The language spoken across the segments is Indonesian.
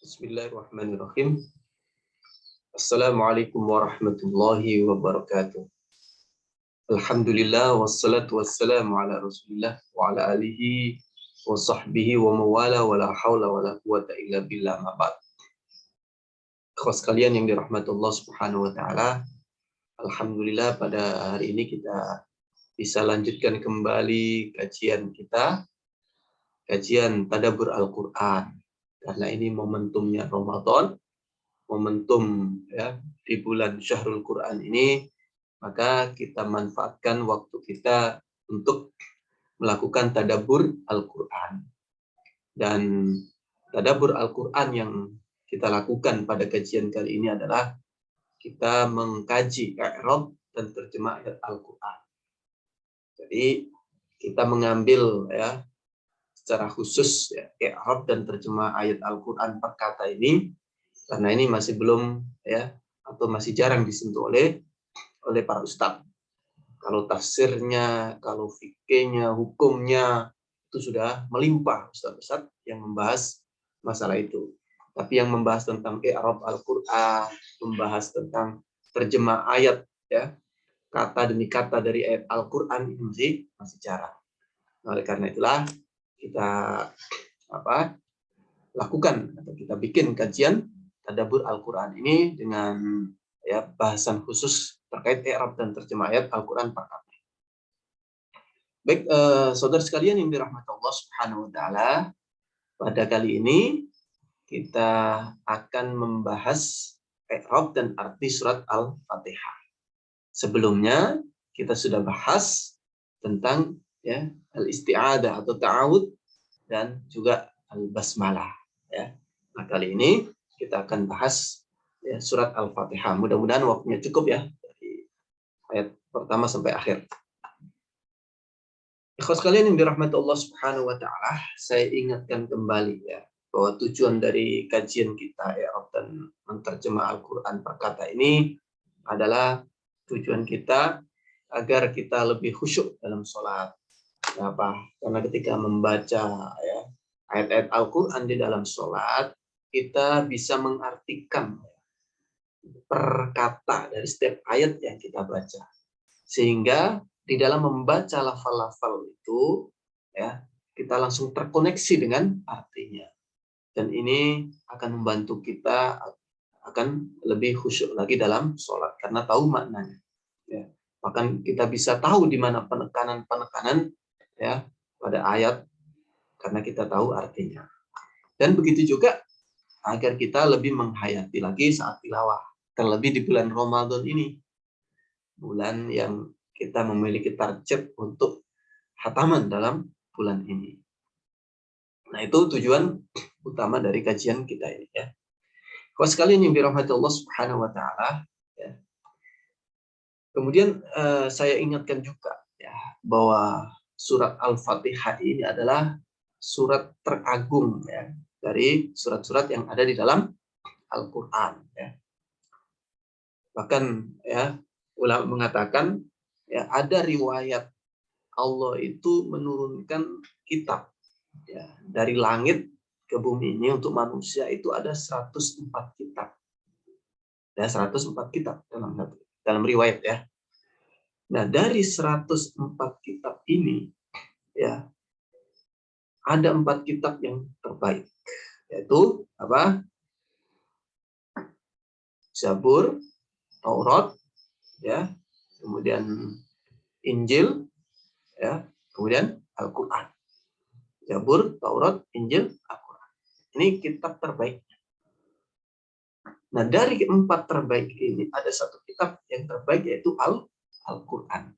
Bismillahirrahmanirrahim. Assalamualaikum warahmatullahi wabarakatuh. Alhamdulillah wassalatu wassalamu ala Rasulillah wa ala alihi wa sahbihi wa mawala wa la haula wa la quwata illa billah ma ba'd. Ikhwas sekalian yang dirahmati Allah Subhanahu wa taala, alhamdulillah pada hari ini kita bisa lanjutkan kembali kajian kita, kajian tadabbur Al-Qur'an. Karena ini momentumnya Ramadan, momentum ya di bulan Syahrul Quran ini, maka kita manfaatkan waktu kita untuk melakukan tadabbur Al-Quran. Dan tadabbur Al-Quran yang kita lakukan pada kajian kali ini adalah kita mengkaji i'rab dan terjemah ayat Al-Quran. Jadi kita mengambil ya secara khusus ya i'rab dan terjemah ayat Al-Quran per kata ini, karena ini masih belum ya atau masih jarang disentuh oleh para ustadz. Kalau tafsirnya, kalau fikihnya, hukumnya itu sudah melimpah ustadz-ustadz yang membahas masalah itu. Tapi yang membahas tentang i'rab Al-Qur'an, membahas tentang terjemah ayat ya, kata demi kata dari ayat Al-Qur'an ini masih jarang. Oleh karena itulah kita lakukan atau kita bikin kajian tadabbur Al-Qur'an ini dengan ya bahasan khusus terkait i'rab dan terjemah ayat Al-Qur'an per kata. Baik, saudara sekalian yang dirahmati Allah Subhanahu wa taala, pada kali ini kita akan membahas i'rab dan arti surat Al-Fatihah. Sebelumnya kita sudah bahas tentang ya al-isti'adah atau ta'awud dan juga al-basmalah ya. Nah, kali ini kita akan bahas ya, surat Al-Fatihah. Mudah-mudahan waktunya cukup ya dari ayat pertama sampai akhir. Ikhwas kalian yang dirahmati Allah Subhanahu wa taala, saya ingatkan kembali ya bahwa tujuan dari kajian kita i'rab dan menerjemah Al-Qur'an per kata ini adalah tujuan kita agar kita lebih khusyuk dalam sholat. Kenapa? Karena ketika membaca ya ayat-ayat Al-Qur'an di dalam sholat, kita bisa mengartikan per kata dari setiap ayat yang kita baca. Sehingga di dalam membaca lafal-lafal itu ya, kita langsung terkoneksi dengan artinya. Dan ini akan membantu kita akan lebih khusyuk lagi dalam sholat karena tahu maknanya. Ya. Bahkan kita bisa tahu di mana penekanan-penekanan ya pada ayat karena kita tahu artinya. Dan begitu juga agar kita lebih menghayati lagi saat tilawah. Terlebih di bulan Ramadan ini. Bulan yang kita memiliki target untuk khataman dalam bulan ini. Nah, itu tujuan utama dari kajian kita ini ya. Kalau sekalian yang dirahmati Allah Subhanahu wa taala ya. Kemudian saya ingatkan juga ya bahwa surat Al-Fatihah ini adalah surat teragung ya dari surat-surat yang ada di dalam Al-Qur'an ya. Bahkan ya ulama mengatakan ya ada riwayat Allah itu menurunkan kitab ya dari langit ke bumi ini untuk manusia itu ada 104 kitab. Ya 104 kitab dalam riwayat ya. Nah, dari 104 kitab ini ya ada 4 kitab yang terbaik. Yaitu apa? Zabur, Taurat ya, kemudian Injil ya, kemudian Al-Qur'an. Zabur, Taurat, Injil, Al-Qur'an. Ini kitab terbaik. Nah, dari 4 terbaik ini ada 1 kitab yang terbaik yaitu Al-Qur'an.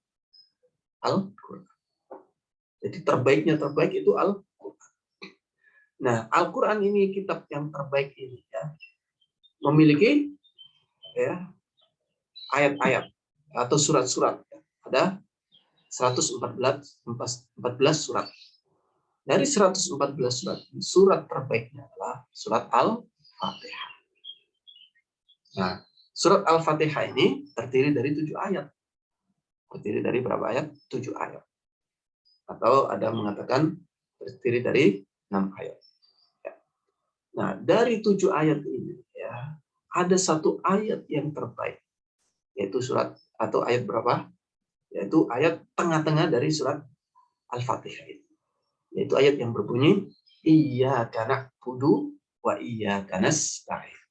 Al-Qur'an. Jadi terbaiknya terbaik itu Al-Qur'an. Nah, Al-Qur'an ini kitab yang terbaik ini ya memiliki ya ayat-ayat atau surat-surat ya. Ada 114 surat. Dari 114 surat terbaiknya adalah surat Al-Fatihah. Nah, surat Al-Fatihah ini terdiri dari 7 ayat. Terdiri dari berapa ayat? 7 ayat. Atau ada mengatakan terdiri dari 6 ayat. Ya. Nah, dari 7 ayat ini ya, ada satu ayat yang terbaik, yaitu surat atau ayat berapa? Yaitu ayat tengah-tengah dari surat Al-Fatihah itu. Yaitu ayat yang berbunyi iyyaka na'budu wa iyyaka nasta'in.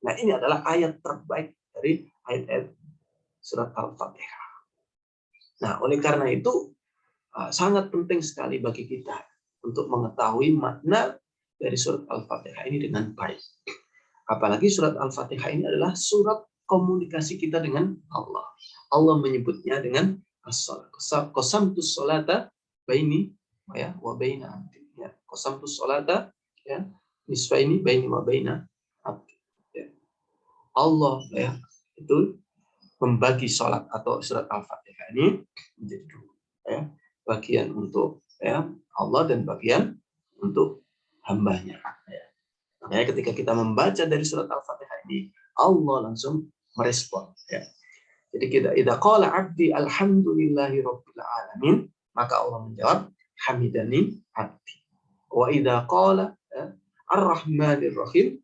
Nah, ini adalah ayat terbaik dari ayat-ayat surat Al-Fatihah. Nah, oleh karena itu sangat penting sekali bagi kita untuk mengetahui makna dari surat Al-Fatihah ini dengan baik. Apalagi surat Al-Fatihah ini adalah surat komunikasi kita dengan Allah. Allah menyebutnya dengan as-salat. Qasamtus salata baini ya wa baina abdi. Ya, qasamtus salata ya nisfaini baini wa baina abdi. Ya. Allah ya itu membagi salat atau surat Al-Fatihah ini menjadi dua ya. Bagian untuk ya Allah dan bagian untuk hambanya. Ya. Makanya ketika kita membaca dari surat Al-Fatihah ini, Allah langsung merespon. Ya. Jadi kita idza qala 'abdi alhamdulillahi rabbil alamin, maka Allah menjawab hamidani 'abdi. Wa idza qala ar-rahmanir rahim,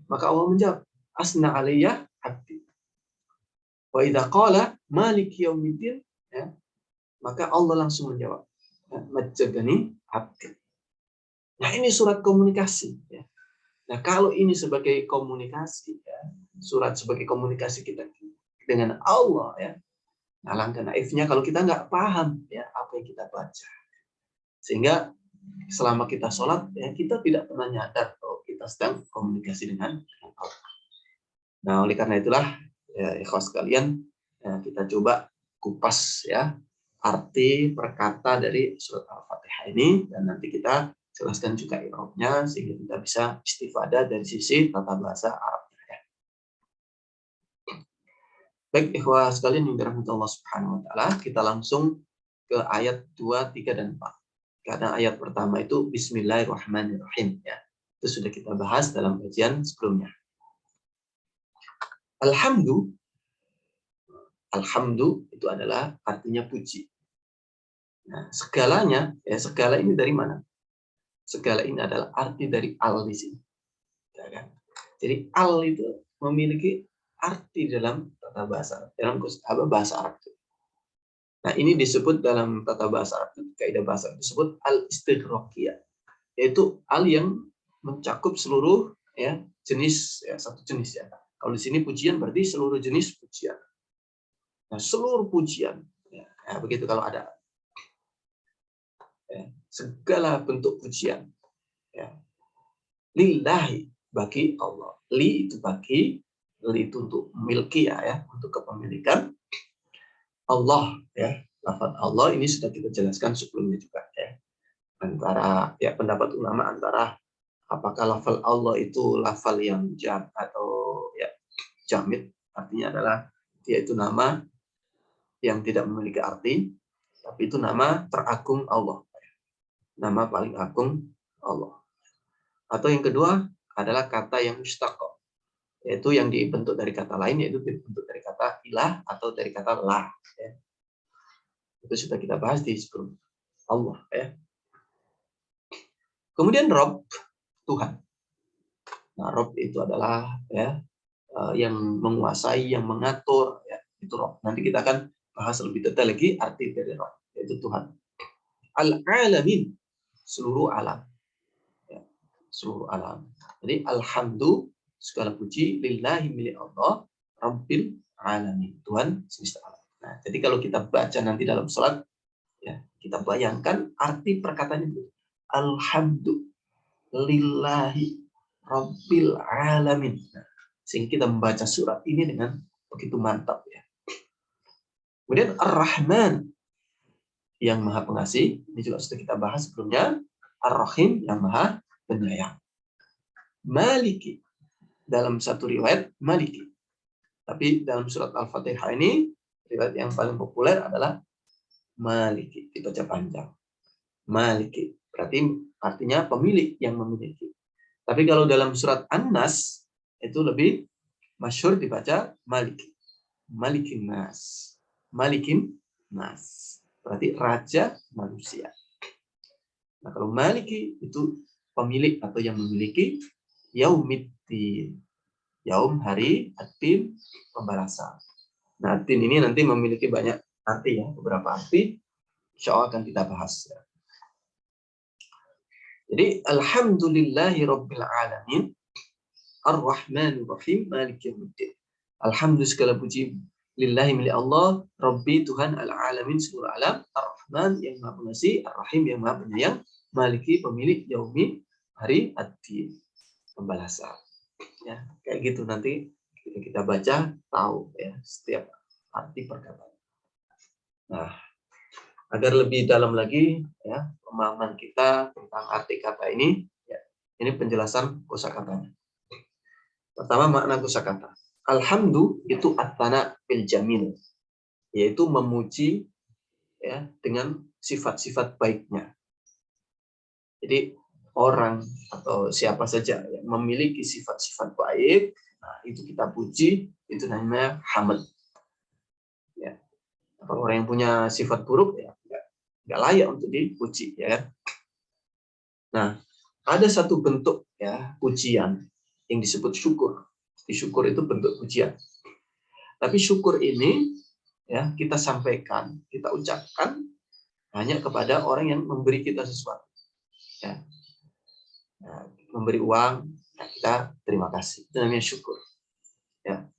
maka Allah menjawab asna alayya 'abdi. Wa idza qala maliki yaumiddin, ya, maka Allah langsung menjawab majjadani 'abdi. Nah, ini surat komunikasi ya. Nah, kalau ini sebagai komunikasi, ya, surat sebagai komunikasi kita dengan Allah, ya, nah, alangkah naifnya kalau kita nggak paham ya apa yang kita baca, sehingga selama kita sholat, ya, kita tidak pernah nyadar bahwa kita sedang komunikasi dengan Allah. Nah, oleh karena itulah, ya, ikhwas sekalian, ya, kita coba kupas ya arti perkata dari surat Al-Fatihah ini, dan nanti kita jelaskan juga i'rabnya sehingga kita bisa istifadah dari sisi tata bahasa Arabnya ya. Baik ikhwah sekalian yang dirahmati Allah Subhanahu wa taala, kita langsung ke ayat 2, 3 dan 4. Karena ayat pertama itu bismillahirrahmanirrahim ya. Itu sudah kita bahas dalam kajian sebelumnya. Alhamdu itu adalah artinya puji. Nah, segalanya ya, segala ini dari mana? Segala ini adalah arti dari al di sini. Ya kan? Jadi al itu memiliki arti dalam tata bahasa, dalam bahasa Arab. Nah, ini disebut dalam tata bahasa Arab, kaidah bahasa disebut al-istighraqiyah, yaitu al yang mencakup seluruh ya jenis ya, satu jenis ya. Kalau di sini pujian berarti seluruh jenis pujian. Nah, seluruh pujian ya, begitu kalau ada ya, segala bentuk pujian ya, lillahi bagi Allah. Li itu bagi, li itu untuk milki ya, untuk kepemilikan Allah ya. Lafaz Allah ini sudah kita jelaskan sebelumnya juga ya. Antara ya pendapat ulama antara apakah lafaz Allah itu lafaz yang jam atau ya jamid, artinya adalah dia itu nama yang tidak memiliki arti, tapi itu nama teragung Allah. Nama paling agung Allah. Atau yang kedua adalah kata yang mustaq, yaitu yang dibentuk dari kata lain, yaitu dibentuk dari kata ilah atau dari kata lah. Ya. Itu sudah kita bahas di sebelum Allah. Ya. Kemudian Rob, Tuhan. Nah, Rob itu adalah ya yang menguasai, yang mengatur. Ya, itu Rob. Nanti kita akan bahas lebih detail lagi arti dari Rob, yaitu Tuhan. Al-alamin, seluruh alam. Ya, seluruh alam. Jadi alhamdulillah, segala puji lillahi milik Allah, Rabbil alamin, Tuhan semesta alam. Nah, jadi kalau kita baca nanti dalam salat, ya, kita bayangkan arti perkataan itu. Alhamdulillahi Rabbil alamin. Nah, sehingga kita membaca surat ini dengan begitu mantap ya. Kemudian Ar-Rahman yang Maha Pengasih, ini juga sudah kita bahas sebelumnya. Ar-Rahim yang Maha Penyayang. Maliki, dalam satu riwayat Maliki. Tapi dalam surat Al-Fatihah ini riwayat yang paling populer adalah Maliki, dibaca panjang. Maliki, berarti artinya pemilik yang memiliki. Tapi kalau dalam surat An-Nas itu lebih masyhur dibaca Maliki. Malikin Nas. Malikin Nas. Berarti raja manusia. Nah, kalau Maliki itu pemilik atau yang memiliki, yaumiddin. Yaum hari, ad-din pembalasan. Nah, ad-din ini nanti memiliki banyak arti ya, beberapa arti. Insya Allah akan kita bahas. Ya. Jadi alhamdulillahi rabbil alamin ar-rahmanir rahim maliki yaumiddin. Alhamdulillah segala puji lillahi milik Allah, Rabbi Tuhan al-alamin seluruh alam, ar-rahman yang maha pengasih, ar-rahim yang maha penyayang, maliki pemilik yaumi hari ad-din pembalasan. Ya, kayak gitu nanti kita baca tahu ya setiap arti perkataan. Nah, agar lebih dalam lagi ya pemahaman kita tentang arti kata ini, ya, ini penjelasan kosakatanya. Pertama makna kosakata. Alhamdu itu at-tana bil jamil, yaitu memuji ya dengan sifat-sifat baiknya. Jadi orang atau siapa saja yang memiliki sifat-sifat baik, nah, itu kita puji, itu namanya hamd. Ya. Kalau orang yang punya sifat buruk ya nggak layak untuk dipuji, ya kan? Nah, ada satu bentuk ya pujian yang disebut syukur. Syukur itu bentuk pujian. Tapi syukur ini ya kita sampaikan, kita ucapkan hanya kepada orang yang memberi kita sesuatu. Ya. Nah, memberi uang, nah kita terima kasih. Itu namanya syukur. Ya.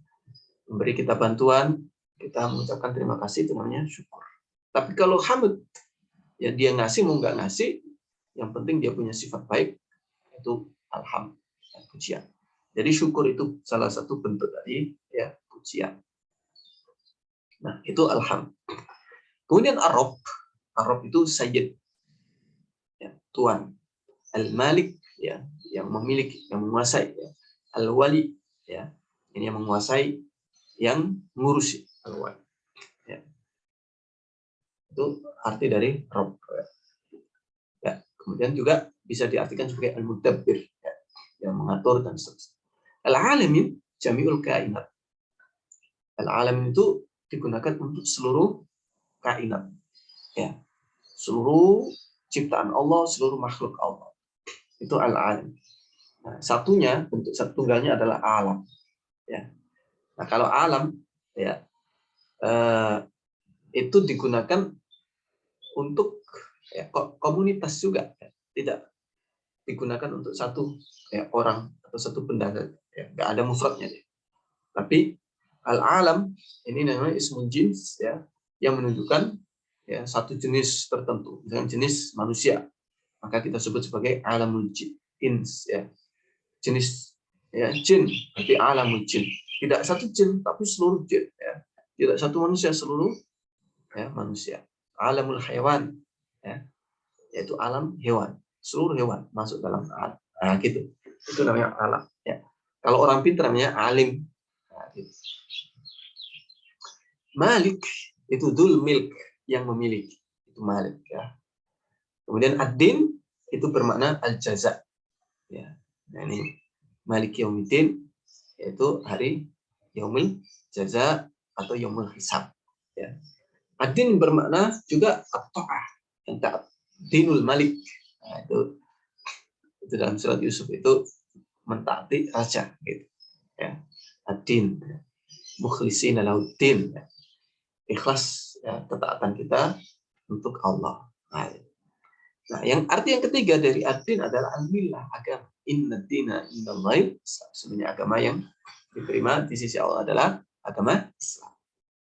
Memberi kita bantuan, kita mengucapkan terima kasih, itu namanya syukur. Tapi kalau hamd, ya dia ngasih mau nggak ngasih, yang penting dia punya sifat baik, itu alhamdulillah, pujian. Jadi syukur itu salah satu bentuk dari ya pujian. Nah, itu alhamdulillah. Kemudian Arab itu sayyid, ya, tuan. Al-Malik, ya, yang memiliki, yang menguasai. Ya. Al-Wali, ya, ini yang menguasai, yang mengurusi. Al-Wali. Ya. Itu arti dari Rabb. Ya. Kemudian juga bisa diartikan sebagai Al-Mudabbir, ya, yang mengatur dan seterusnya. Al-Alamin, jami'ul kainat. Al-Alamin itu digunakan untuk seluruh kainat. Ya. Seluruh ciptaan Allah, seluruh makhluk Allah. Itu al-alam. Nah, satunya, bentuk satu tunggalnya adalah alam. Ya. Nah, kalau alam, ya, itu digunakan untuk ya, komunitas juga. Ya. Tidak digunakan untuk satu ya, orang atau satu benda. Ya. Nggak ada mufradnya. Ya. Tapi al-alam ini namanya ismun jins, ya, yang menunjukkan ya, satu jenis tertentu, dengan jenis manusia. Maka kita sebut sebagai alamul jins, ya. Jenis ya jin, berarti alamul jin. Tidak satu jin, tapi seluruh jin, ya. Tidak satu manusia, seluruh ya manusia. Alamul hewan, ya, yaitu alam hewan. Seluruh hewan masuk dalam alam. Nah, gitu. Itu namanya alam, ya. Kalau orang pintar namanya alim. Nah, gitu. Malik itu dul milk, yang memiliki. Itu malik, ya. Kemudian ad-din itu bermakna al-jaza. Ya. Nah, ini Malik Yaumiddin yaitu hari yaumul jaza atau yaumul hisab. Ya. Ad-din bermakna juga at-ta'ah, yang taat. Dinul Malik. Nah, itu dalam surat Yusuf itu mentaati raja gitu. Ya. Ad-din. Mukhlishina lahuddin. Ya. Ikhlas ya, ketaatan kita untuk Allah. Nah, yang arti yang ketiga dari ad-din adalah al-millah, agama. Inna dina indallahi, sebenarnya agama yang diterima di sisi Allah adalah agama Islam.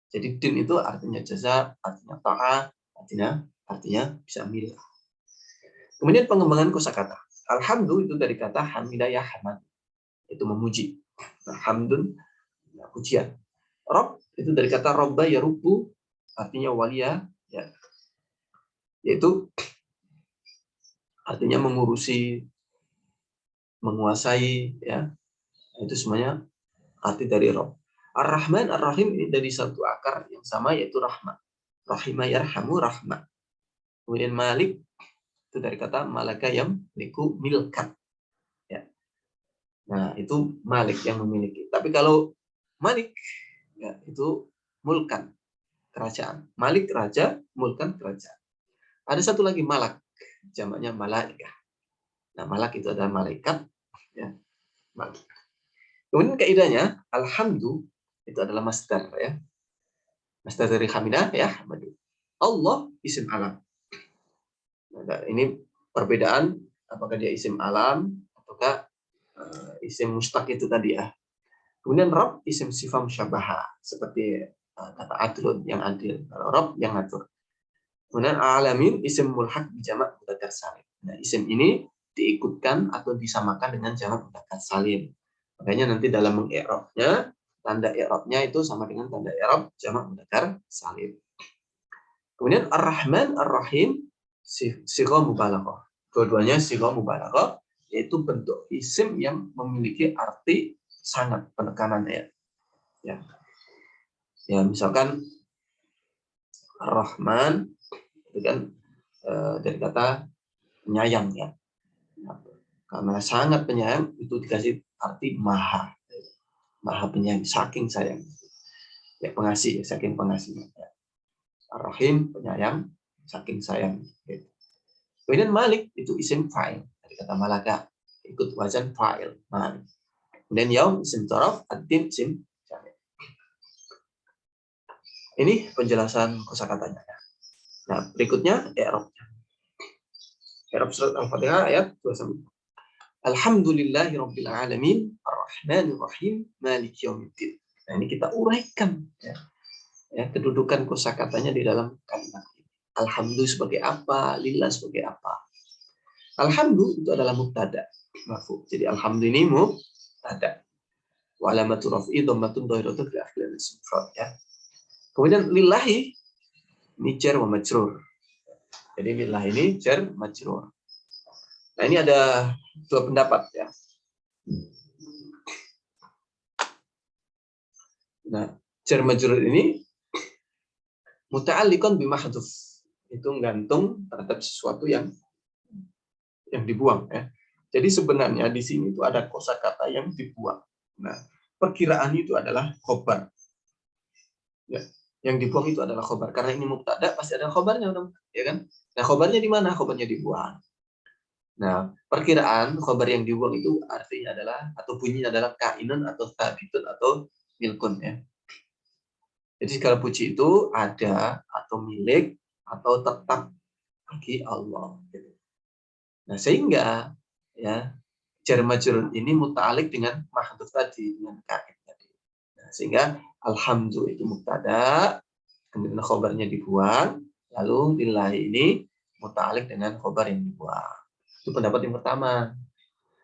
Jadi din itu artinya jaza, artinya ta'ah, artinya bisa milah. Kemudian pengembangan kosakata. Alhamdulillah itu dari kata hamidah ya hamad, itu memuji. Nah, hamdun, nah, pujian. Rob itu dari kata robba ya rubu, artinya walia, ya, yaitu artinya mengurusi, menguasai, ya. Itu semuanya arti dari Rob. Ar-Rahman, Ar-Rahim ini dari satu akar yang sama yaitu rahmat. Rahimah yarhamu rahmat. Kemudian Malik itu dari kata malaka yang liku milkan. Ya. Nah, itu Malik yang memiliki. Tapi kalau Malik ya, itu mulkan, kerajaan. Malik raja, mulkan kerajaan. Ada satu lagi malak, jamaknya malaikah. Nah, malak itu adalah malaikat, ya. Malik. Kemudian kaidahnya alhamdu itu adalah masdar ya. Masdar dari hamidah ya, hamadu. Allah isim alam. Nah, ini perbedaan apakah dia isim alam ataukah isim mustaq itu tadi ya. Kemudian Rabb isim sifat musyabaha seperti kata adlun yang adil. Kalau Rabb yang ngatur. Kemudian alamin isim mulhaq jamak mudzakkar salim. Nah, isim ini diikutkan atau disamakan dengan jamak mudzakkar salim. Makanya nanti dalam mengi'rabnya tanda i'rabnya itu sama dengan tanda i'rab jamak mudzakkar salim. Kemudian Ar-Rahman Ar-Rahim sighah mubalaghah. Dua-duanya sighah mubalaghah, yaitu bentuk isim yang memiliki arti sangat penekanan ya. Ya, misalkan Ar-Rahman itu kan dari kata penyayang ya. Karena sangat penyayang itu dikasih arti maha. Maha penyayang, saking sayang. Ya, pengasih, saking pengasih. Ar-Rahim penyayang, saking sayang. Kemudian Malik itu isim fa'il dari kata malaka, ikut wazan fa'il Malik. Kemudian Yaum isim taraf, ad-din isim jamil. Ini penjelasan kosakatanya. Nah, berikutnya i'rabnya. I'rab surat Al-Fatihah ayat 2. Alhamdulillahirabbil alamin, arrahmanir rahim, maliki yaumiddin. Nah, ini kita uraikan ya. Kedudukan kosakatanya di dalam kalimat ini. Alhamdulillah sebagai apa? Lillah sebagai apa? Alhamdulillah itu adalah mubtada marfu. Jadi alhamdulillah ini mubtada. Wa alamatu raf'i dhammatun dhahiratun fi akhir al-ism ya. Kemudian lillahi ini jar wa majrur. Jadi lillahi ini jar majrur. Nah, ini ada dua pendapat ya. Nah, jar majrur ini muta'alliqan bi mahdhuf. Itu gantung terhadap sesuatu yang dibuang ya. Jadi sebenarnya di sini itu ada kosakata yang dibuang. Nah, perkiraan itu adalah khobar. Ya, yang dibuang itu adalah khobar. Karena ini mubtada pasti ada khobarnya, ya kan? Nah, khobarnya di mana? Khobarnya dibuang. Nah, perkiraan khobar yang dibuang itu artinya adalah atau bunyinya adalah kainun atau tabitun atau milkun ya. Jadi segala puji itu ada atau milik atau tetap bagi Allah. Nah, sehingga ya jar majrur ini muta'alliq dengan mahdhuf tadi, dengan kain tadi. Nah, sehingga alhamdulillah itu mubtada, kemudian khobarnya dibuang, lalu lillahi ini muta'alliq dengan khobar yang dibuang. Itu pendapat yang pertama.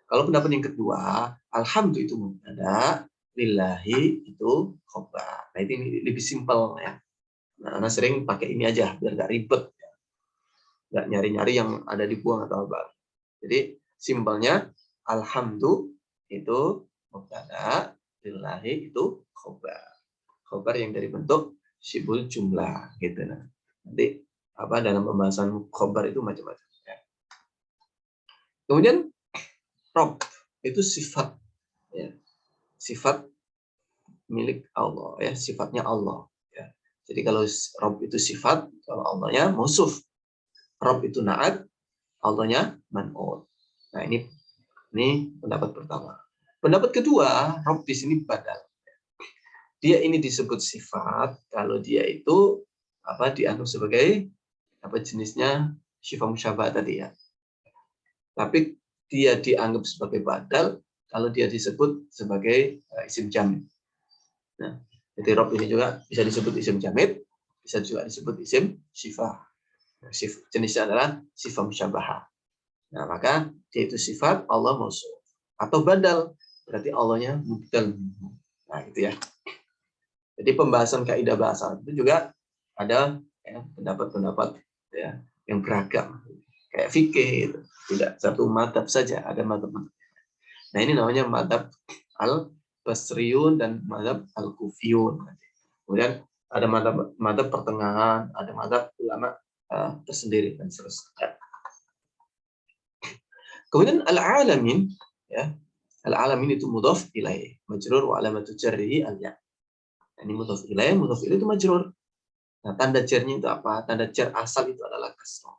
Kalau pendapat yang kedua, alhamdulillah itu mubtada, lillahi itu khobar. Nah, ini lebih simpel ya. Nah, Ana sering pakai ini aja biar nggak ribet. Nggak nyari-nyari yang ada dibuang atau apa. Jadi simpelnya alhamdulillah itu mubtada, lillahi itu khobar. Khobar yang dari bentuk sibul jumlah gitu nah. Nanti apa dalam pembahasan khobar itu macam-macam ya. Kemudian Rob itu sifat ya. Sifat milik Allah ya, sifatnya Allah ya. Jadi kalau Rob itu sifat, kalau Allahnya mausuf. Rob itu naat, Allahnya man'ut. Nah, ini pendapat pertama. Pendapat kedua, Rob di sini badal. Dia ini disebut sifat kalau dia itu dianggap sebagai jenisnya sifat musyabah tadi ya. Tapi dia dianggap sebagai badal kalau dia disebut sebagai isim jamid. Nah, jadi Rob ini juga bisa disebut isim jamid, bisa juga disebut isim sifat. Nah, jenisnya adalah sifat musyabah. Nah, maka dia itu sifat Allah mausuf atau badal, berarti Allahnya mubdal. Nah, gitu ya. Jadi pembahasan kaidah bahasa itu juga ada pendapat-pendapat ya yang beragam. Kayak fikih itu. Tidak satu madhab saja, ada madhab-madhab. Nah, ini namanya madhab al-basriyun dan madhab al-kufiyun. Kemudian ada madhab pertengahan, ada madhab ulama tersendiri dan seterusnya. Kemudian al-alamin ya. Al-alamin itu mudhaf ilaih, majrur wa alamatu jarrihi al-ya. Ini mudhaf ilaih, mudhaf ilaih itu majrur. Nah, tanda jarnya itu apa? Tanda jar asal itu adalah kasrah.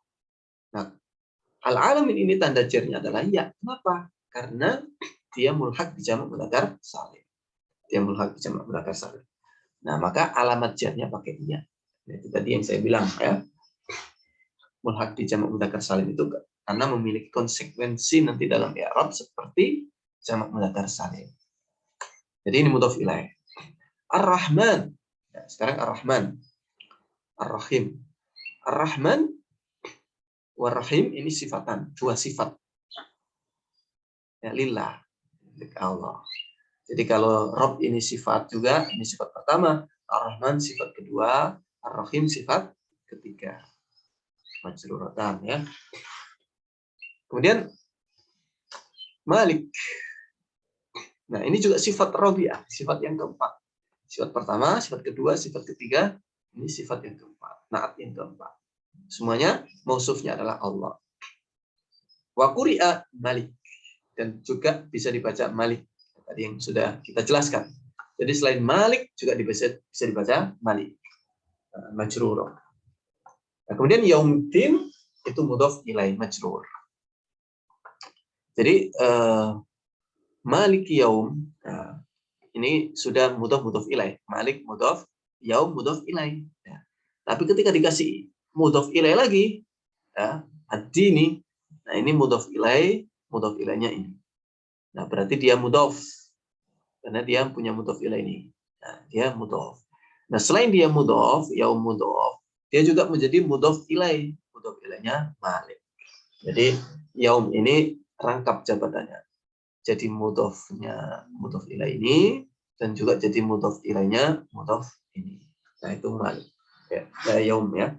Nah, al-alamin ini tanda jarnya adalah ya. Kenapa? Karena dia mulhaq di jamak mudzakkar salim. Dia mulhaq di jamak mudzakkar salim. Nah, maka alamat jarnya pakai iya. Nah, itu tadi yang saya bilang ya. Mulhaq di jamak mudzakkar salim itu karena memiliki konsekuensi nanti dalam i'rab seperti jamak mudzakkar salim. Jadi ini mudhaf ilaih. Ar-Rahman. Ya, sekarang Ar-Rahman. Ar-Rahim. Ar-Rahman war-Rahim ini sifatan, dua sifat. Ya, lillah, Allah. Jadi kalau Rabb ini sifat juga, ini sifat pertama, Ar-Rahman sifat kedua, Ar-Rahim sifat ketiga. Majruratan ya. Kemudian Malik. Nah, ini juga sifat Rabi'ah, sifat yang keempat. Sifat pertama, sifat kedua, sifat ketiga, ini sifat yang keempat, naat yang keempat. Semuanya mausufnya adalah Allah. Wa quri'a Malik, dan juga bisa dibaca Malik. Tadi yang sudah kita jelaskan. Jadi selain Malik juga bisa dibaca Malik. Majrur. Nah, kemudian Yaumuddin itu mudhaf ilaih majrur. Jadi Malik Yaum, nah, ini sudah mudhaf ilaih. Malik mudhaf, Yaum mudhaf ilaih. Ya. Tapi ketika dikasih mudhaf ilaih lagi, ya, ad-dini, nah ini mudhaf ilaihnya ini. Nah, berarti dia mudhaf. Karena dia punya mudhaf ilaih ini. Nah, dia mudhaf. Nah, selain dia mudhaf, Yaum mudhaf, dia juga menjadi mudhaf ilaih. Mudhaf ilaihnya Malik. Jadi Yaum ini rangkap jabatannya. Jadi mudhafnya mudhaf ilaih ini dan juga jadi mudhaf ilaihnya mudhaf ini. Nah, itu Malik. Ya, Yaum ya.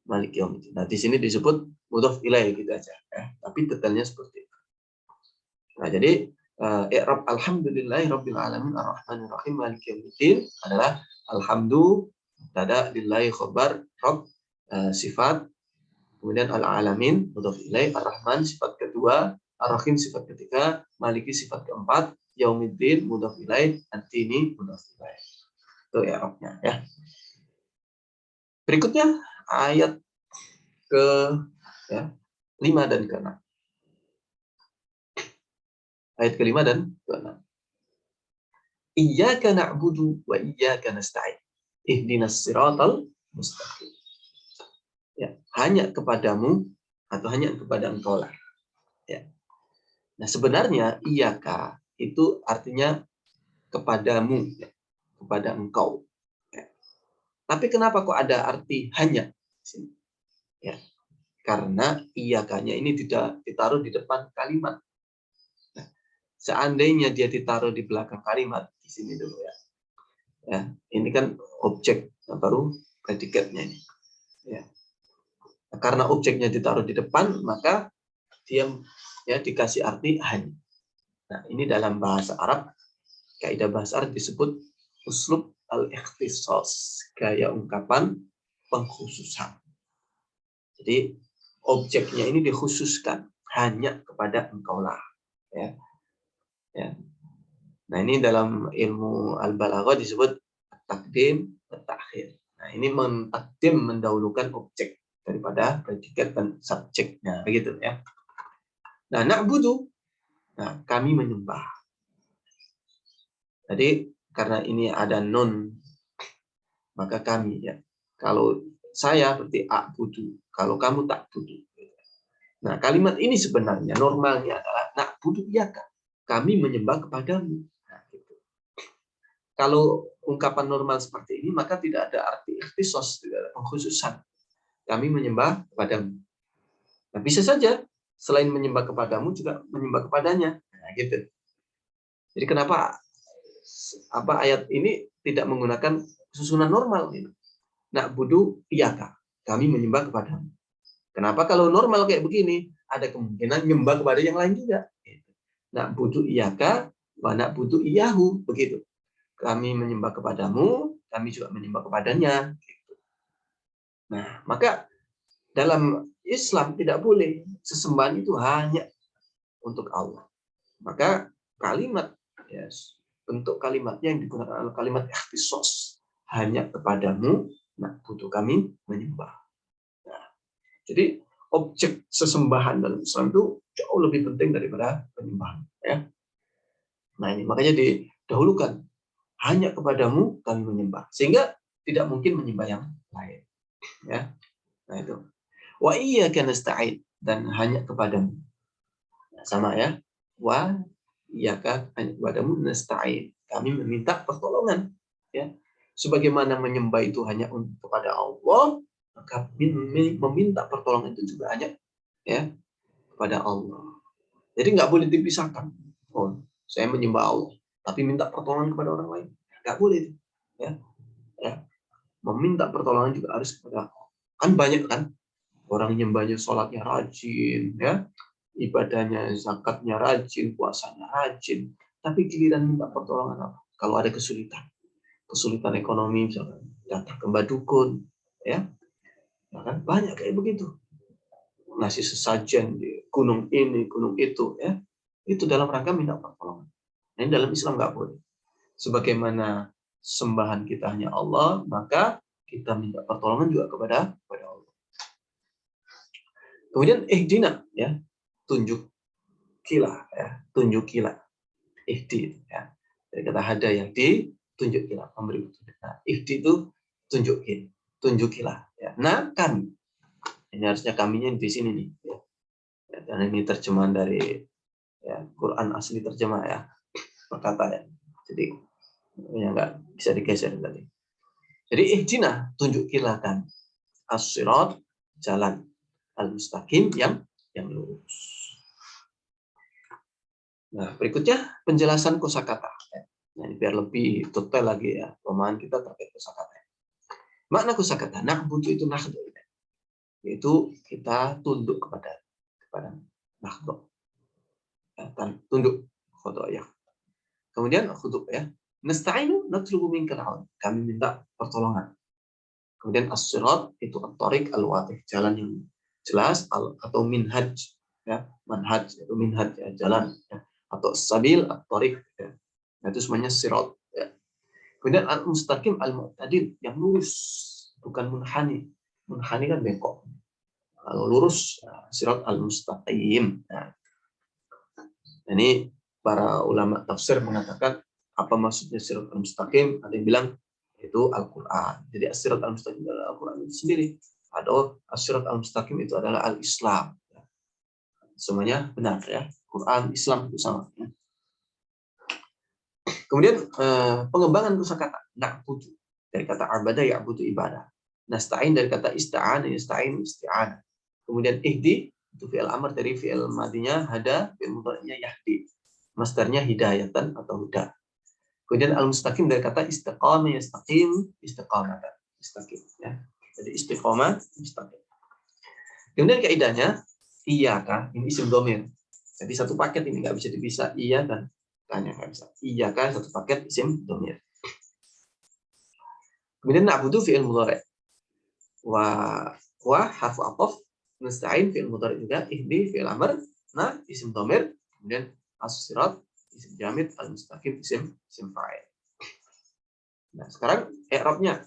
Malik Yaum. Nah, di sini disebut mudhaf ilaih gitu aja ya. Tapi detailnya seperti itu. Nah, jadi i'rab alhamdulillahirabbil alamin arrahmanir rahim maliki yaumiddin adalah alhamdu mubtada lillahi khabar rabb sifat, kemudian al-alamin mudhaf ilaih, ar-rahman sifat kedua, ar-rahim sifat ketiga, maliki sifat keempat, yaumiddin mudhaf ilaih, ad-dini mudhaf ilaih. Itu i'rabnya ya. Berikutnya ayat ke 5 dan ke-6. Ayat ke-5 dan ke-6. Iyyaka na'budu wa iyyaka nasta'in. Ihdinas siratal mustaqim. Ya, hanya kepadamu atau hanya kepada engkau lah. Ya. Nah, sebenarnya iyyaka itu artinya kepadamu, ya, kepada engkau. Ya. Tapi kenapa kok ada arti hanya di sini? Ya. Karena iyyakanya ini tidak ditaruh di depan kalimat. Nah, seandainya dia ditaruh di belakang kalimat, di sini dulu ya. Ya, ini kan objek baru predikatnya ini. Ya. Karena objeknya ditaruh di depan, maka dia ya dikasih arti hanya. Nah, ini dalam bahasa Arab, kaidah bahasa Arab disebut uslub al-ikhtisas, gaya ungkapan pengkhususan. Jadi objeknya ini dikhususkan hanya kepada engkaulah. Ya. Ya. Nah, ini dalam ilmu al-balaghah disebut takdim dan takhir. Nah, ini mentakdim mendahulukan objek daripada predikat dan subjeknya, begitu ya. Nah, na'budu, nah kami menyembah. Jadi karena ini ada nun, maka kami ya. Kalau saya berarti a'budu, kalau kamu tak budu. Nah, kalimat ini sebenarnya normalnya adalah na'budu iyyaka, kami menyembah kepadamu. Nah, gitu. Kalau ungkapan normal seperti ini, maka tidak ada arti ikhtisos, tidak ada pengkhususan. Kami menyembah kepadamu. Nah, bisa saja selain menyembah kepadamu juga menyembah kepadanya. Nah, gitu. Jadi kenapa ayat ini tidak menggunakan susunan normal gitu. Na'budu iyyaka, kami menyembah kepadamu. Kenapa kalau normal kayak begini, ada kemungkinan menyembah kepada yang lain juga. Na'budu iyyaka wa na'budu iyyahu, begitu. Kami menyembah kepadamu, kami juga menyembah kepadanya. Gitu. Nah, maka dalam Islam tidak boleh sesembahan itu hanya untuk Allah. Maka kalimat, bentuk kalimatnya yang digunakan adalah kalimat ikhtisos, hanya kepadamu, nah butuh kami menyembah. Nah, jadi objek sesembahan dalam Islam itu jauh lebih penting daripada penyembahan. Ya. Nah ini makanya didahulukan, hanya kepadamu kami menyembah, sehingga tidak mungkin menyembah yang lain. Ya, nah itu. Wa iyyaka nasta'in, dan hanya kepadamu. Nah, sama ya. Wa iyyaka, hanya kepadamu nasta'in. Kami meminta pertolongan. Ya, sebagaimana menyembah itu hanya untuk kepada Allah, maka meminta pertolongan itu juga hanya ya kepada Allah. Jadi nggak boleh dipisahkan. Oh, saya menyembah Allah, tapi minta pertolongan kepada orang lain, nggak boleh. Ya, ya. Meminta pertolongan juga harus kepada Allah. Kan banyak kan orang nyembahnya, sholatnya rajin, ya, ibadahnya, zakatnya rajin, puasanya rajin, tapi giliran minta pertolongan apa? Kalau ada kesulitan ekonomi, misalnya datang ke mbah dukun, ya, kan banyak kayak begitu. Ngasih sesajen di gunung ini, gunung itu, ya, itu dalam rangka minta pertolongan. Ini dalam Islam nggak boleh. Sebagaimana sembahan kita hanya Allah, maka kita minta pertolongan juga kepada Allah. Kemudian ihdina, ya, tunjukilah, ya, tunjukilah. Ihdi, ya, dari kata hada yang ditunjukilah, memberi petunjuk. Nah, ihdi itu tunjukilah, ya. Nah, kami, ini harusnya kaminya di sini nih, ya. Dan ini terjemahan dari ya, Quran asli terjemah ya, perkataan. Jadi ya nggak bisa digeser tadi. Jadi ihdina, tunjukilah kan as-sirat, jalan al-mustaqim yang lurus. Nah, berikutnya penjelasan kosakata. Nah, ini biar lebih detail lagi ya pemahaman kita terkait kosakata. Makna kosakata, na'budu itu nakhdu, yaitu kita tunduk kepada nakhdu. Tunduk khodoyah. Kemudian khuduk ya. Nasta'inu natlubu minkal aun. Kami minta pertolongan. Kemudian as-sirat itu at-tariq al-wadih, jalan yang jelas, atau minhaj ya, manhaj itu minhaj ya, jalan ya. Atau sabil at-tariq ya. Nah, itu semuanya sirat ya. Kemudian al-mustaqim al-mu'tadil, yang lurus, bukan munhani. Munhani kan bengkok. Kalau lurus sirat al-mustaqim. Nah, ini para ulama tafsir mengatakan apa maksudnya sirat al-mustaqim? Ada yang bilang itu Al-Quran. Jadi as-sirat al-mustaqim adalah Al-Quran itu sendiri. Atau as-sirat al-mustaqim itu adalah al-Islam. Semuanya benar ya. Quran, Islam itu sama. Ya. Kemudian pengembangan kosakata na'budu dari kata abada ya'budu ibadah. Nasta'in dari kata ista'an, yasta'in isti'anah. Kemudian ihdi itu fi'il amr dari fi'il madinya hada, fi'il mudhari'nya yahdi. Masdarnya hidayatan atau huda. Kemudian al-mustaqim dari kata istiqamah, yastaqim, istiqamatan. Istaqim ya. Jadi istiqamah, mustaqim. Kemudian kaidahnya iyyaka, ini isim dhamir. Jadi satu paket ini nggak bisa dipisah, iya dan tanya nggak bisa. Iyyaka satu paket isim dhamir. Kemudian na'budu fi'il mudhari'. Wa harfu ataf, nasta'in fi'il mudhari' juga, ihdi fi'il amr, na isim dhamir, kemudian as-sirat isim jamid, al-mustaqim isim fa'il. Nah, sekarang i'rabnya.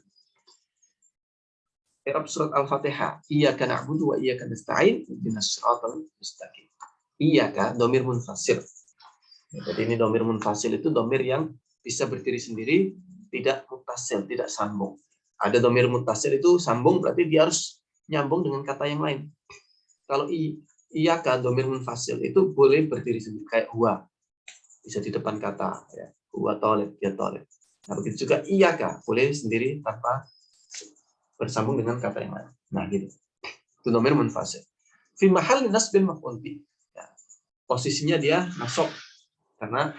I'rab surat Al-Fatihah. Iyyaka na'budu wa iyyaka nasta'in ihdinas siratal mustaqim. Iyyaka dhamir munfasil. Jadi ini dhamir munfasil itu dhamir yang bisa berdiri sendiri, tidak muttasil, tidak sambung. Ada dhamir muttasil itu sambung, berarti dia harus nyambung dengan kata yang lain. Kalau iyyaka dhamir munfasil itu boleh berdiri sendiri kayak huwa. Bisa di depan kata ya. Huwa talib, ya talib. Nah, begitu juga iyyaka boleh sendiri tanpa bersambung dengan kata yang lain. Nah, gitu. Itu dhamir munfasil. Fi mahalli nasbin maf'ul bi. Ya. Posisinya dia masuk karena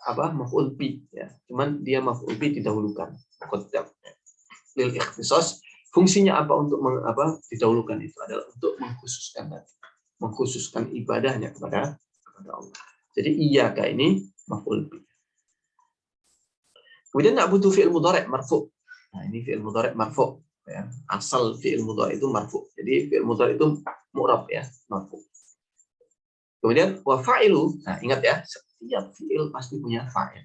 apa? Maf'ul bi ya. Cuman dia maf'ul bi didahulukan. Muqaddam. Lil ikhtisas, fungsinya apa untuk didahulukan itu adalah untuk mengkhususkan ibadahnya kepada Allah. Jadi iyyaka ini maf'ul bi. Kemudian na'budu fi'il mudhari' marfu'. Nah, ini fi'il mudhari' marfu' ya. Asal fi'il mudhari' itu marfu'. Jadi fi'il mudhari' itu mu'rab ya, marfu'. Kemudian wa fa'ilu. Nah, ingat ya, setiap fi'il pasti punya fa'il.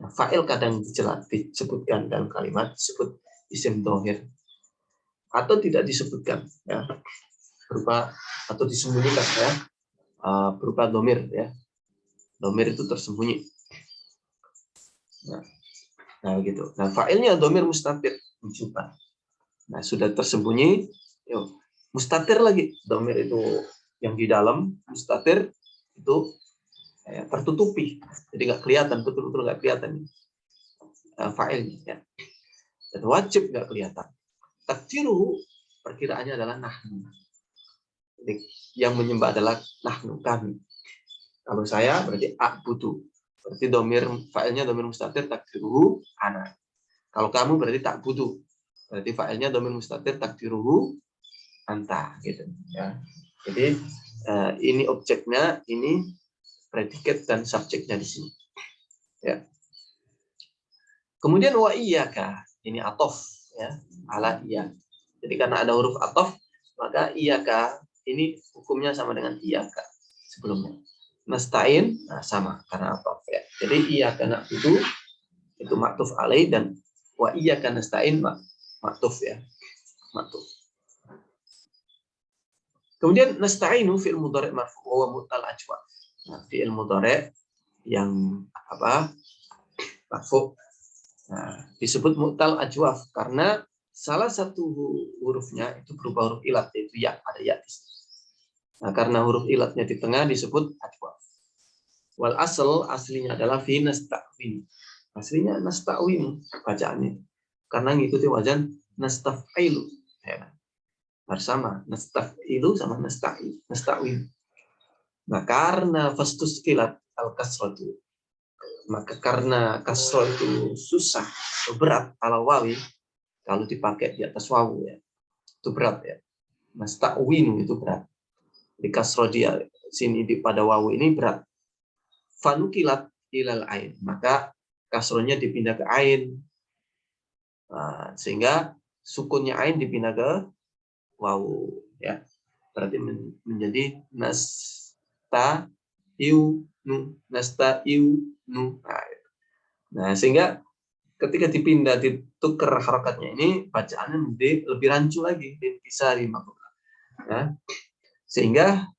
Nah, fa'il kadang disebutkan dalam kalimat, disebut isim dhamir atau tidak disebutkan ya. Berupa atau disembunyikan ya, berupa dhamir ya. Domir itu tersembunyi. Nah gitu. Nah fa'ilnya domir mustatir, wujuban. Nah sudah tersembunyi, yuk, mustatir lagi. Domir itu yang di dalam, mustatir itu tertutupi, jadi nggak kelihatan, betul-betul nggak kelihatan fa'ilnya. Ya. Dan wajib nggak kelihatan. Takdiru perkiraannya adalah nahnu. Jadi, yang menyembah adalah nahnu, kami. Kalau saya berarti a'budu. Berarti domir fa'ilnya domir mustatir takdiruhu ana. Kalau kamu berarti ta'budu. Berarti fa'ilnya domir mustatir takdiruhu anta gitu ya. Jadi ini objeknya, ini predikat dan subjeknya di sini. Ya. Kemudian wa iyyaka, ini atof ya, ala iya. Jadi karena ada huruf atof, maka iyyaka ini hukumnya sama dengan iyyaka sebelumnya. Nasta'in, nah sama karena atof ya. Jadi iyyaka na'budu itu maktuf alaih, dan wa iyyaka nasta'in maktuf ya. Maktuf. Kemudian nasta'inu fi'il mudhari' marfu' wa mu'tal ajwa. Nah, fi'il mudhari' yang apa? Marfu'. Nah, disebut mu'tal ajwaf karena salah satu hurufnya itu berupa huruf ilat, yaitu ya, ada ya di sini. Nah, karena huruf ilatnya di tengah disebut ajwaf. Wal asal aslinya adalah fi nasta'win. Aslinya nasta'win bacaannya. Karena ngikuti wajan nastaf'ilu. Ya. Bersama nastaf'ilu sama nasta'win. Nah, karena fastus kilat al-kasratu, maka karena kasroh itu susah atau berat ala wawi, kalau dipakai di atas wawu ya, itu berat ya. Nasta'winu itu berat. Di kasroh dia sini di pada wawu ini berat. Fanukilat ilal ain, maka kasrohnya dipindah ke ain. Nah, sehingga sukunnya ain dipindah ke wawu ya. Berarti menjadi nasta'inu. Nah, sehingga ketika dipindah, ditukar harokatnya ini, bacaannya menjadi lebih rancu lagi, bisa dimaklumkan. Nah, sehingga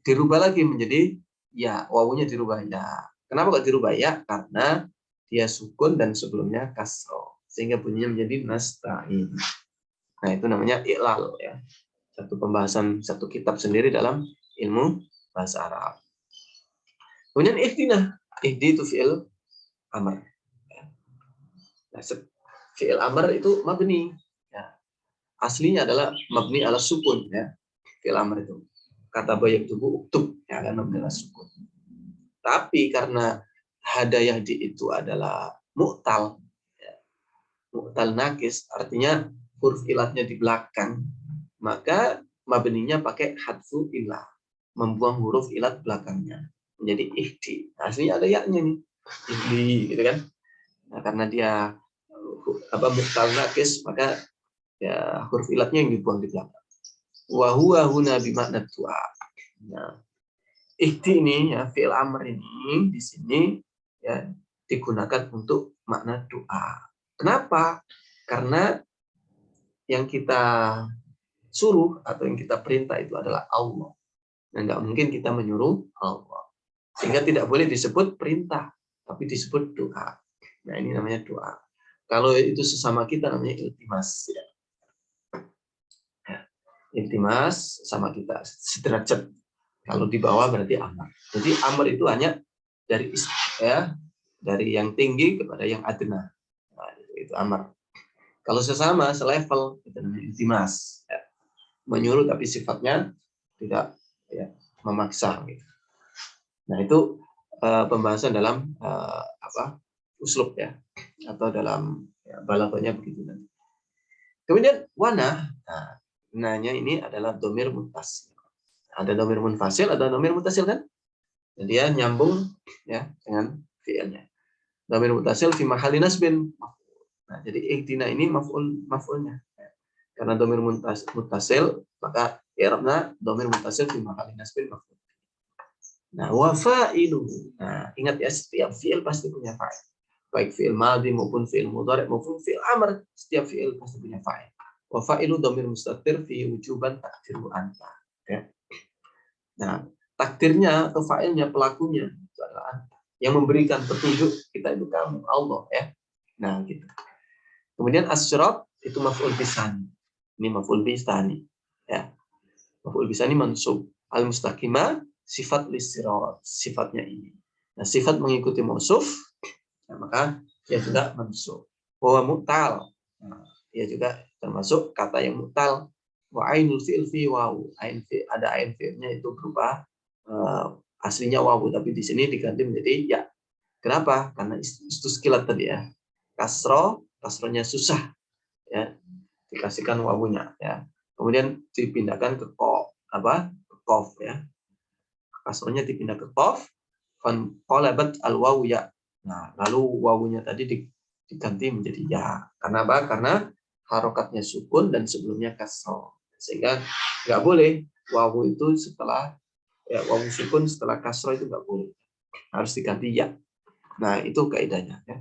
dirubah lagi menjadi ya, wawunya dirubah ya. Kenapa kok dirubah ya? Karena dia sukun dan sebelumnya kasro, sehingga bunyinya menjadi nasta'in. Nah, itu namanya i'lal ya. Satu pembahasan, satu kitab sendiri dalam ilmu bahasa Arab. Kemudian ihdina, ihdi itu fi'il amr. Nah, fi'il amr itu mabni. Ya. Aslinya adalah mabni ala sukun ya. Fi'il amr itu. Kata bayak tubuh uktub ya, kan mabni ala sukun. Tapi karena hadayah di itu adalah mu'tal. Ya. Mu'tal nakis, artinya huruf ilatnya di belakang. Maka mabninya pakai hadfu ilah. Membuang huruf ilat belakangnya. Menjadi ihdi. Nah, aslinya ada yaknya nih. Ihdi gitu kan. Nah, karena dia mu'tal nakis, maka ya huruf ilatnya yang dibuang di belakang. Wa huwa huna bimakna du'a. Nah, ihdi ini ya, fi'il amr ini di sini ya digunakan untuk makna doa. Kenapa? Karena yang kita suruh atau yang kita perintah itu adalah Allah. Dan nggak mungkin kita menyuruh Allah. Sehingga tidak boleh disebut perintah, tapi disebut doa. Nah, ini namanya doa. Kalau itu sesama kita namanya iltimas. Ya. Iltimas sama kita sederajat. Kalau di bawah berarti amr. Jadi amr itu hanya dari ya, dari yang tinggi kepada yang adna. Nah, itu amr. Kalau sesama selevel itu namanya iltimas. Ya. Menyuruh tapi sifatnya tidak ya, memaksa. Gitu. Nah, itu pembahasan dalam uslub ya, atau dalam ya, balaghahnya begitu nanti. Kemudian wana, nanya ini adalah domir munfasil. Ada domir munfasil, ada domir mutasil kan? Jadi dia nyambung ya dengan fi'ilnya. Domir mutasil fi mahalli nasbin. Nah, jadi ihdina ini maf'ulnya. Karena domir mutasil, maka i'rabna domir mutasil fi mahalli nasbin maf'ul. Nah, wa fa'ilu. Nah, ingat ya, setiap fi'il pasti punya fa'il. Baik fi'il madhi maupun fi'il mudhari maupun fi'il amr, setiap fi'il pasti punya fa'il. Wa fa'ilu dhamir mustatir fi wujuban takdiru anta. Ya. Nah, takdirnya atau fa'ilnya, pelakunya itu adalah anta. Yang memberikan petunjuk kita itu kamu, Allah ya. Nah, gitu. Kemudian as-sirat itu maf'ul bisani. Ini maf'ul bisani. Ya. Maf'ul bisani mansub. Al-mustaqimah sifat lis-sirat, sifatnya ini. Nah, sifat mengikuti mausuf, ya, maka dia juga mansub. Wa mu'tal. Nah, dia juga termasuk kata yang mu'tal. Wa ainul fi'il fi waw. Ada ain fi'ilnya itu berupa aslinya wawu, tapi di sini diganti menjadi ya. Kenapa? Karena istuskilat tadi ya. Kasronya susah ya, dikasihkan wawunya ya. Kemudian dipindahkan ke kof ya. Kasronya dipindah ke kof, qalabat al wawu ya. Nah, lalu wawunya tadi diganti menjadi ya. Karena apa? Karena harokatnya sukun dan sebelumnya kasroh. Sehingga nggak boleh wawu itu setelah wawu sukun setelah kasroh itu nggak boleh, harus diganti ya. Nah, itu kaidahnya ya.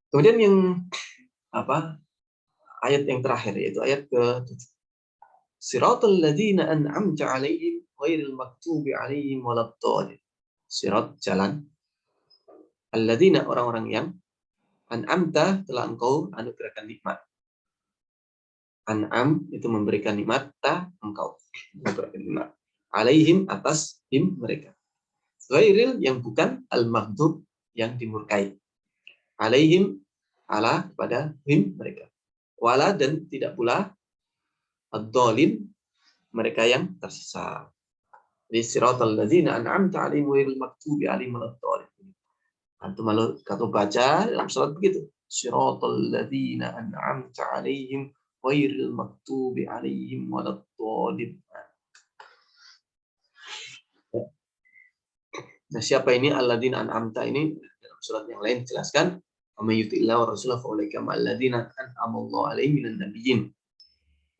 Kemudian yang ayat yang terakhir yaitu ayat ke-7. Siratal ladzina an'amta 'alaihim ghairil maghdubi 'alaihim waladdallin. Sirat jalan. Alladzina orang-orang yang an'amta telah engkau anugerahkan nikmat. An'am itu memberikan nikmat, engkau memberikan nikmat. Alaihim atas him mereka. Ghairil yang bukan, al-maghdub yang dimurkai. Alaihim ala pada him mereka. Wala dan tidak pula ad-dhalin mereka yang tersesat. Di siratal ladzina an'amta 'alaihim ghairil maghdubi 'alaihim waladdallin. Antum kalau baca dalam surat begitu. Siratal ladzina an'amta 'alaihim ghairil maghdubi 'alaihim waladdallin. Nah, siapa ini alladzina an'amta ini? Dalam surat yang lain dijelaskan, "Wa may yuti'illah wa rasulahu fa ulaika ma'al ladzina an'amallahu 'alaihim minan nabiyyin."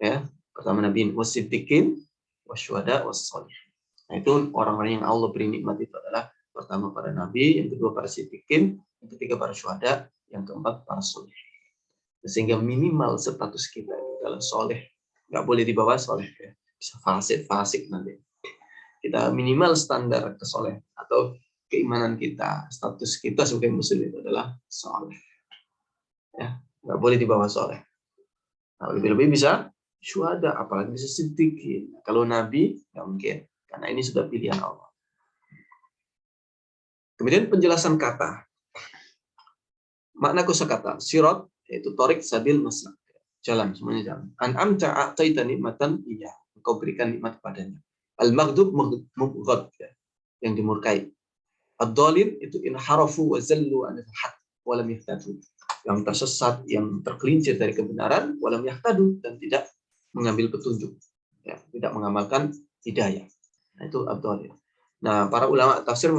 Ya, pertama nabiin, wasiddiqin, wasyuhada, wassalihin. Nah, itu orang-orang yang Allah beri nikmat itu adalah pertama para nabi, yang kedua para siddiqin, yang ketiga para syuhada, yang keempat para soleh. Sehingga minimal status kita adalah soleh, nggak boleh di bawah soleh ya. Bisa fasik nanti. Kita minimal standar kesoleh atau keimanan kita, status kita sebagai muslim itu adalah soleh. Ya, nggak boleh di bawah soleh. Nah, lebih-lebih bisa syuhada, apalagi bisa siddiqin. Kalau nabi nggak mungkin, karena ini sudah pilihan Allah. Kemudian penjelasan kata. Makna kosakata, sirat yaitu torik, sabil, maslak. Jalan, semuanya jalan. An'amta a'taita nikmatan, iya, engkau berikan nikmat padanya. Al-maghdub mubghad, ya, yang dimurkai. Ad-dhalin itu inharafu wa zallu anil haq wa lam yahtadu. Yang tersesat, yang tergelincir dari kebenaran, wa lam yahtadu, dan tidak mengambil petunjuk. Ya, tidak mengamalkan hidayah. Nah, itu ad-dhalin. Nah, para ulama tafsir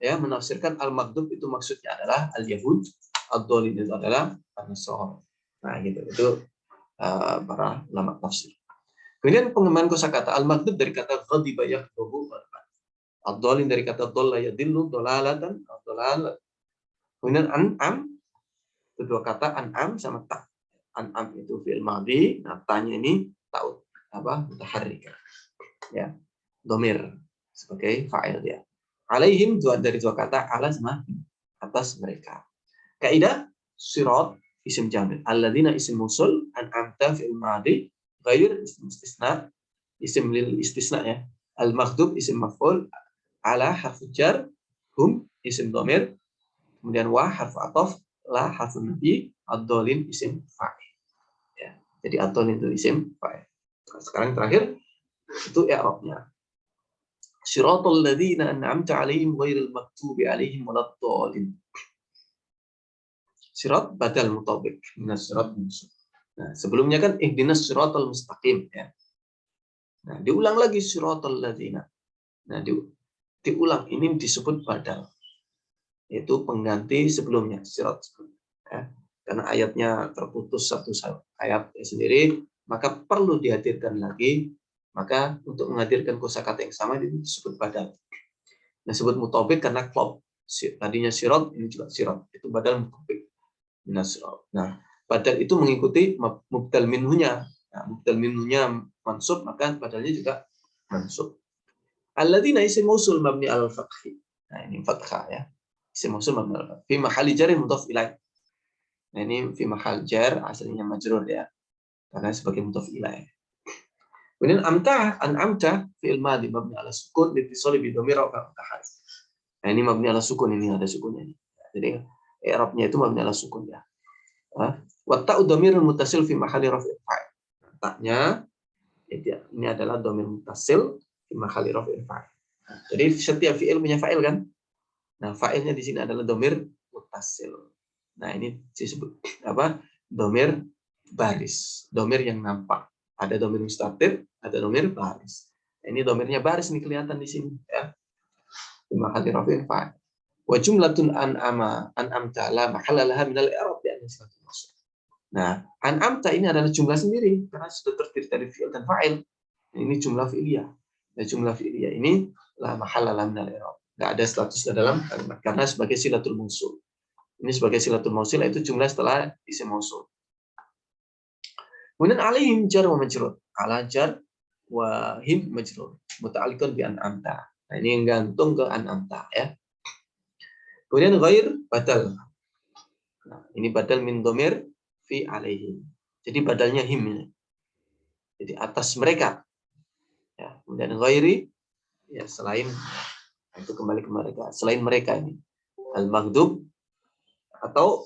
menafsirkan al-maghdub itu maksudnya adalah al-yahud, ad-dhalin itu adalah an-nasara. Nah, gitu. Itu para ulama tafsir. Kemudian pengembangan kosakata al-maghdub dari kata ghadiba yaghdabu, ad-dhalin dari kata dhalla yadillu dhalalatan, ad-dhalalat. Kemudian an'am, kedua kata an'am sama ta. An'am itu fi'il madhi, nah ta-nya ini ta'ud mutaharrika. Ya, dhamir sebagai fa'il dia. Alaihim dari dua kata ala sama atas mereka. Kaidah sirat isim jamil. Alladzina isim musul, an'amta fi'il madhi, ghair isim istisna, isim lil istisna ya. Al-maghdub isim maf'ul, ala harfu jar, hum isim dhamir, kemudian wa harfu ataf, la harfu nafi, ad-dhalin isim fa'il. Ya. Jadi ad-dhalin itu isim fa'il. Nah, sekarang terakhir itu i'rabnya. Siratal ladzina an'amta 'alaihim ghairil maghdubi 'alaihim waladdallin. Sirat badal mutabik minas sirat musuh. Nah, sebelumnya kan ihdinas siratal mustaqim ya. Nah, diulang lagi siratal ladzina. Nah, diulang ini disebut badal. Yaitu pengganti sebelumnya, sirat sebelumnya. Ya. Karena ayatnya terputus satu ayat sendiri, maka perlu dihadirkan lagi. Maka untuk menghadirkan kosakata yang sama itu disebut badal. Nah, disebut mutabik karena klop. Tadinya sirat, ini juga sirat. Itu badal mutabik. Nah, badal itu mengikuti mubdal minhunya. Nah, mubdal minhunya mansub, maka badalnya juga mansub. Alladzina isim mausul mabni al fathi. Nah, ini fathah ya. Isim mausul mabni al fathi. Fi mahalli jar mudhaf ilaih. Nah, ini fi mahal jar aslinya majrur ya. Karena sebagai mudhaf ilaih. Kemudian an'amta fi'il madhi mabni ala sukun litisali bi dhamir au fathah. Nah, ini mabni ala sukun, ini ada sukunnya nih. Jadi i'rabnya itu mabni ala sukun ya. Wa ta'u dhamirun muttasil fi mahalli raf'il fa'il. Taknya ini adalah dhamir muttasil fi mahalli raf'il fa'il. Jadi setiap fi'il punya fa'il kan? Nah, fa'ilnya di sini adalah dhamir muttasil. Nah, ini disebut apa? Dhamir baris, dhamir yang nampak. Ada dhamir mustatir, ada dhamir baris. Ini dhamirnya baris nih kelihatan di sini ya. Fi mahalli raf'il fa'il. Wa jumlatun an'amta la mahalla laha min al-i'rab ya. Nah, an'amta ini adalah jumlah sendiri karena sudah terdiri dari fi'il dan fa'il. Ini jumlah fi'liyah. Nah, jumlah fi'liyah ini la mahalla laha min al-i'rab. Enggak ada statusnya dalam kalimat karena sebagai silatul mausul. Ini sebagai silatul mausul itu jumlah setelah isim mausul. Kemudian alaihim jar wa majrur. Ala jar wa him majrur. Muta'alliqun bi an'amta. Nah, ini yang gantung ke an'amta ya. Kemudian ghair badal. Nah, ini badal min dhamir fi alaihim. Jadi badalnya him ini. Jadi atas mereka. Ya, kemudian ghairi ya selain itu kembali ke mereka. Selain mereka ini. Al-maghdub atau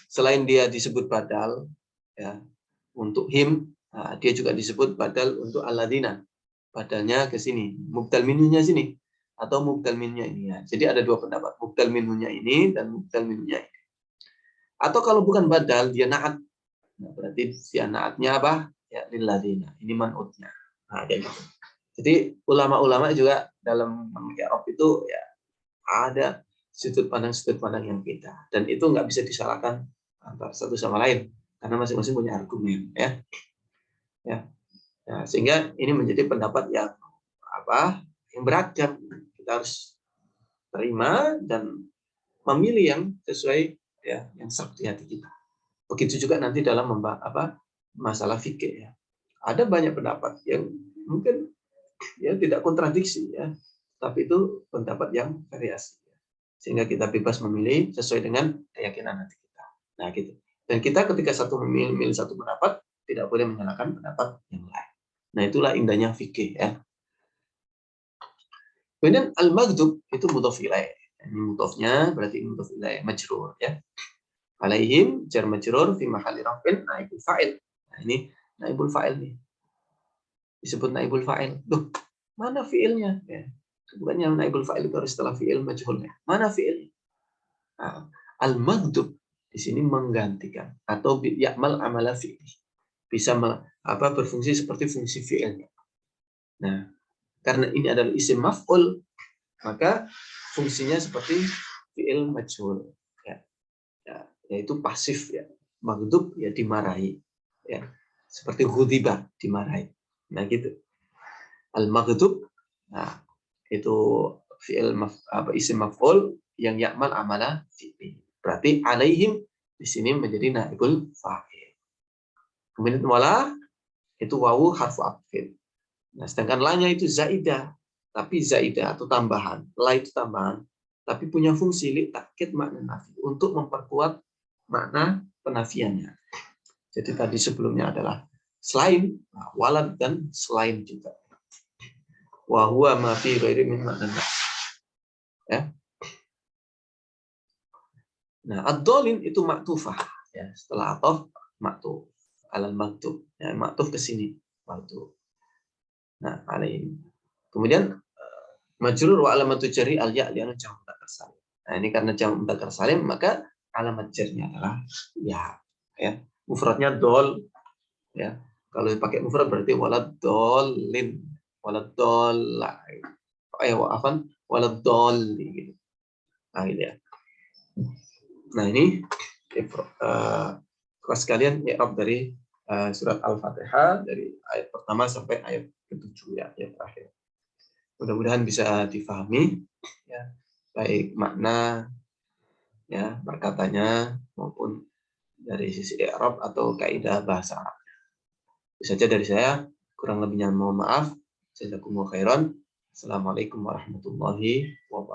selain dia disebut badal ya untuk him, nah, dia juga disebut badal untuk alladzina. Badalnya ke sini, mubdal minhunya sini atau mubdal minnya ini ya. Jadi ada dua pendapat, mubdal minhunya ini dan mubdal minhunya ini. Atau kalau bukan badal dia na'at. Nah, berarti dia na'atnya apa? Ya lilladzina. Ini man'utnya. Nah, kayak gitu. Jadi ulama-ulama juga dalam i'rab itu ya ada sudut pandang yang beda dan itu nggak bisa disalahkan antara satu sama lain karena masing-masing punya argumen ya. Sehingga ini menjadi pendapat yang yang beragam. Kita harus terima dan memilih yang sesuai ya yang serap di hati kita. Begitu juga nanti dalam masalah fikih ya. Ada banyak pendapat yang mungkin ya tidak kontradiksi ya, tapi itu pendapat yang variasi. Sehingga kita bebas memilih sesuai dengan keyakinan hati kita. Nah, gitu. Dan kita ketika memilih satu pendapat, tidak boleh menyalahkan pendapat yang lain. Nah, itulah indahnya fikih ya. Kemudian al-maghdub itu mudhaf ilaih. Ini mudhafnya berarti mudhaf ilaih majrur ya. Alaihim jar majrur fi mahalli raf'in naibul fa'il. Nah, ini naibul fa'il nih. Disebut naibul fa'il. Loh, mana fi'ilnya? Ya. Bukannya naibul fa'il itu harus setelah fi'il majhulnya. Mana fi'ilnya? Nah, al-maghdub di sini menggantikan atau ya'mal amala fi'li. Bisa berfungsi seperti fungsi fi'ilnya. Nah, karena ini adalah isim maf'ul, maka fungsinya seperti fi'il majhul. Yaitu pasif ya. Maghdub ya dimarahi. Ya. Seperti ghudhiba dimarahi. Nah, gitu. Al-maghdub nah, itu fi'il isim maf'ul yang ya'mal amala fi'li. Berarti alaihim di sini menjadi naibul fa'il. Kemudian wala itu wawu harfu atfin. Nah, sedangkan la-nya itu zaidah, tapi zaidah atau tambahan. La itu tambahan, tapi punya fungsi li takkid makna nafi untuk memperkuat makna penafiannya. Jadi tadi sebelumnya adalah selain, walad dan selain juga. Wa huwa ma fi ghairi min makna nafi. Ya. Nah, ad-dhalin itu maktufah ya, setelah atof maktuf alal maktub ya, maktuf ke sini maktuf. Nah, alaih. Kemudian majrur wa alamatu jarri al-ya' li'anna jam' mudzakkar salim. Nah, ini karena jam' mudzakkar salim maka alamat jarnya adalah ya. Mufradnya dol ya. Kalau dipakai mufrad berarti walad dolin, walad dolla. Afan walad dolli gitu. Nah, gitu ya. Nah, ini kelas kalian i'rab dari surat Al-Fatihah dari ayat pertama sampai ayat ke-7 ya, ayat terakhir. Mudah-mudahan bisa difahami ya, baik makna ya perkatanya maupun dari sisi i'rab atau kaidah bahasa Arab. Itu saja dari saya, kurang lebihnya mohon maaf. Jazakumullahu khairan. Assalamualaikum warahmatullahi wabarakatuh.